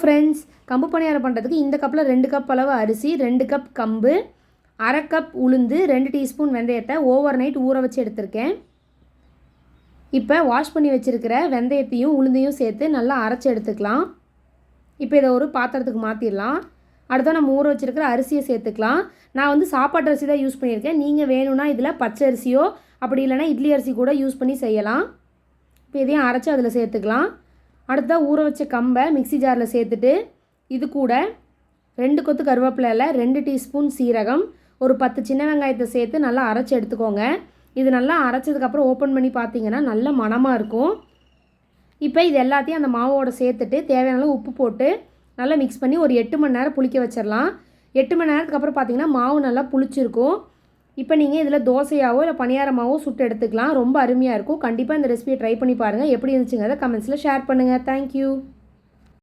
Friends, கம்பு பணியாரம் பண்ணுறதுக்கு இந்த கப்பில் 2 கப் அளவு அரிசி, 2 கப் கம்பு, 1/2 கப் உளுந்து, 2 டீஸ்பூன் வெந்தயத்தை ஓவர் நைட் ஊற வச்சு எடுத்திருக்கேன். இப்போ வாஷ் பண்ணி வச்சுருக்கிற வெந்தயத்தையும் உளுந்தையும் சேர்த்து நல்லா அரைச்சி எடுத்துக்கலாம். இப்போ இதை ஒரு பாத்திரத்துக்கு மாற்றிடலாம். அடுத்த நம்ம ஊற வச்சுருக்கிற அரிசியை சேர்த்துக்கலாம். நான் வந்து சாப்பாட்டு அரிசி தான் யூஸ் பண்ணியிருக்கேன். நீங்கள் வேணும்னா இதில் பச்சை அரிசியோ அப்படி இல்லைனா இட்லி அரிசி கூட யூஸ் பண்ணி செய்யலாம். இப்போ இதையும் அரைச்சி அதில் சேர்த்துக்கலாம். அடுத்தா ஊற வச்ச கம்பை மிக்ஸி ஜாரில் சேர்த்துட்டு இது கூட 2 கொத்து கருவேப்பிலையில் 2 டீஸ்பூன் சீரகம், ஒரு 10 சின்ன வெங்காயத்தை சேர்த்து நல்லா அரைச்சி எடுத்துக்கோங்க. இது நல்லா அரைச்சதுக்கப்புறம் ஓப்பன் பண்ணி பார்த்தீங்கன்னா நல்ல மணமாக இருக்கும். இப்போ இது எல்லாத்தையும் அந்த மாவோடு சேர்த்துட்டு தேவையான அளவு உப்பு போட்டு நல்லா மிக்ஸ் பண்ணி ஒரு 8 மணி நேரம் புளிக்க வச்சிடலாம். 8 மணி நேரத்துக்கு அப்புறம் பார்த்தீங்கன்னா மாவு நல்லா புளிச்சிருக்கும். இப்போ நீங்கள் இதில் தோசையாவோ இல்லை பணியாரமாவோ சுட்டு எடுத்துக்கலாம். ரொம்ப அருமையாக இருக்கும். கண்டிப்பாக இந்த ரெசிபியை ட்ரை பண்ணி பாருங்கள். எப்படி இருந்துச்சுங்கிறத கமெண்ட்ஸில் ஷேர் பண்ணுங்கள். தேங்க்யூ.